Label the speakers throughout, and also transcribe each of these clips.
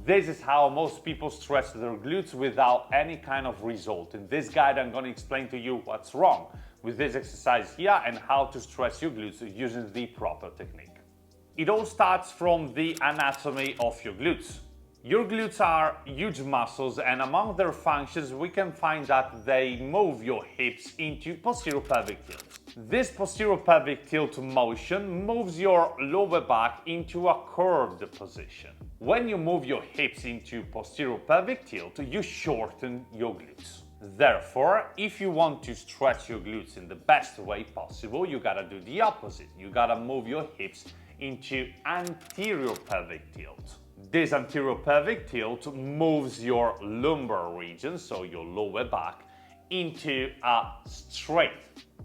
Speaker 1: This is how most people stretch their glutes without any kind of result. In this guide, I'm going to explain to you what's wrong with this exercise here and how to stretch your glutes using the proper technique. It all starts from the anatomy of your glutes. Your glutes are huge muscles, and among their functions we can find that they move your hips into posterior pelvic tilt. This posterior pelvic tilt motion moves your lower back into a curved position. When you move your hips into posterior pelvic tilt, you shorten your glutes. Therefore, if you want to stretch your glutes in the best way possible, you gotta do the opposite. You gotta move your hips into anterior pelvic tilt. This anterior pelvic tilt moves your lumbar region, so your lower back, into a straight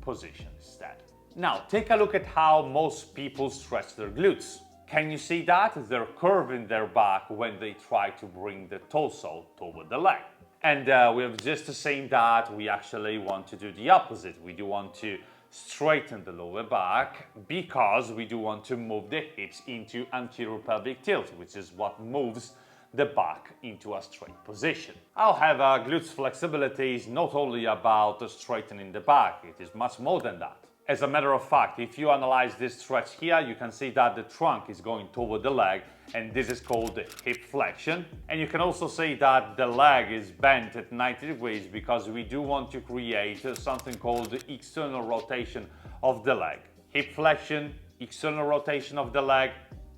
Speaker 1: position instead. Now, take a look at how most people stretch their glutes. Can you see that? They're curving their back when they try to bring the torso toward the leg. And we have just seen that we actually want to do the opposite. We do want to straighten the lower back because we do want to move the hips into anterior pelvic tilt, which is what moves the back into a straight position. However, glutes flexibility is not only about straightening the back, it is much more than that. As a matter of fact, if you analyze this stretch here, you can see that the trunk is going toward the leg, and this is called the hip flexion. And you can also see that the leg is bent at 90 degrees because we do want to create something called the external rotation of the leg. Hip flexion, external rotation of the leg,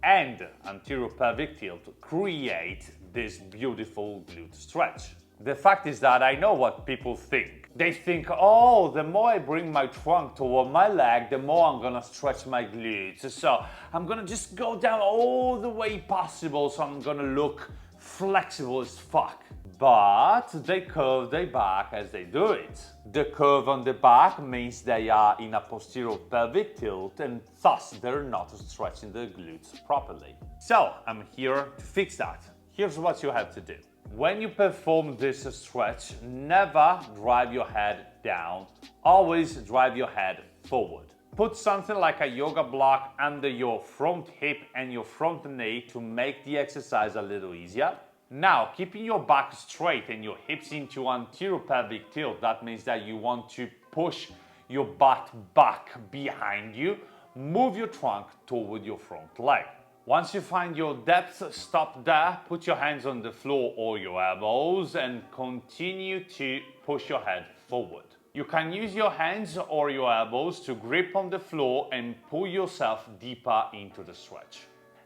Speaker 1: and anterior pelvic tilt create this beautiful glute stretch. The fact is that I know what people think. They think, oh, the more I bring my trunk toward my leg, the more I'm gonna stretch my glutes. So I'm gonna just go down all the way possible, so I'm gonna look flexible as fuck. But they curve their back as they do it. The curve on the back means they are in a posterior pelvic tilt, and thus they're not stretching the glutes properly. So I'm here to fix that. Here's what you have to do. When you perform this stretch, never drive your head down, always drive your head forward. Put something like a yoga block under your front hip and your front knee to make the exercise a little easier. Now, keeping your back straight and your hips into anterior pelvic tilt, that means that you want to push your butt back behind you, move your trunk toward your front leg. Once you find your depth, stop there, put your hands on the floor or your elbows and continue to push your head forward. You can use your hands or your elbows to grip on the floor and pull yourself deeper into the stretch.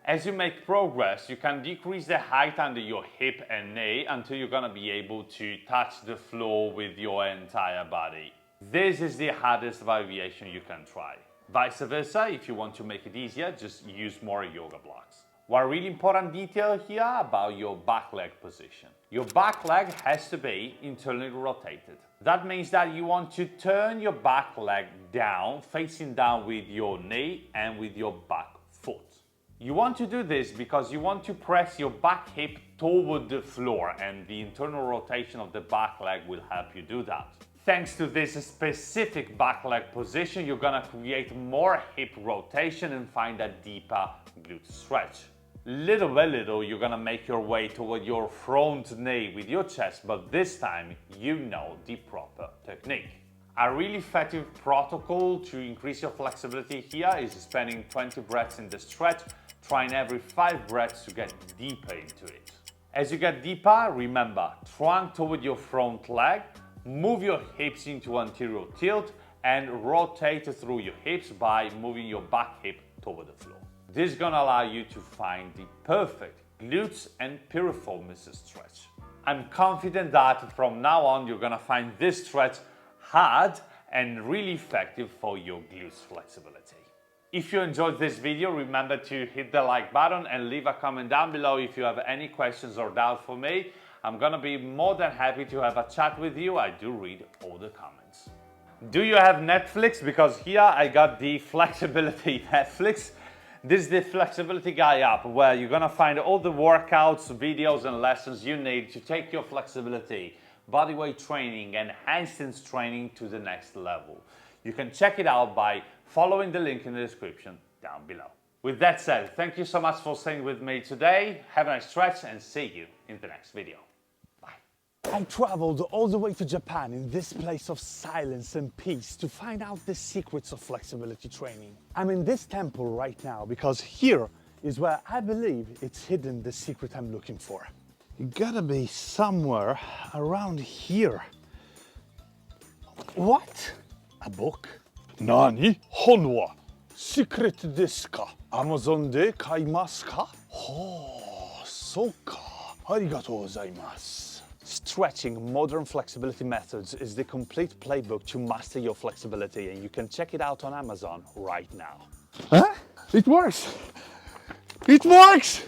Speaker 1: As you make progress, you can decrease the height under your hip and knee until you're gonna be able to touch the floor with your entire body. This is the hardest variation you can try. Vice versa, if you want to make it easier, just use more yoga blocks. One really important detail here about your back leg position. Your back leg has to be internally rotated. That means that you want to turn your back leg down, facing down with your knee and with your back foot. You want to do this because you want to press your back hip toward the floor, and the internal rotation of the back leg will help you do that. Thanks to this specific back leg position, you're gonna create more hip rotation and find a deeper glute stretch. Little by little, you're gonna make your way toward your front knee with your chest, but this time you know the proper technique. A really effective protocol to increase your flexibility here is spending 20 breaths in the stretch, trying every 5 breaths to get deeper into it. As you get deeper, remember, trunk toward your front leg, move your hips into anterior tilt and rotate through your hips by moving your back hip toward the floor. This is gonna allow you to find the perfect glutes and piriformis stretch. I'm confident that from now on you're gonna find this stretch hard and really effective for your glutes flexibility. If you enjoyed this video, remember to hit the like button and leave a comment down below if you have any questions or doubts for me. I'm gonna be more than happy to have a chat with you. I do read all the comments. Do you have Netflix? Because here I got the flexibility Netflix. This is the flexibility guy app where you're gonna find all the workouts, videos and lessons you need to take your flexibility, bodyweight training and handstands training to the next level. You can check it out by following the link in the description down below. With that said, thank you so much for staying with me today. Have a nice stretch and see you in the next video.
Speaker 2: I traveled all the way to Japan in this place of silence and peace to find out the secrets of flexibility training. I'm in this temple right now because here is where I believe it's hidden the secret I'm looking for. You gotta be somewhere around here. What? A book? Nani? Honwa? Secret desu ka? Amazon de kaimasu ka? Oh, so ka. Arigatou gozaimasu. Stretching Modern Flexibility Methods is the complete playbook to master your flexibility, and you can check it out on Amazon right now. Huh? It works! It works!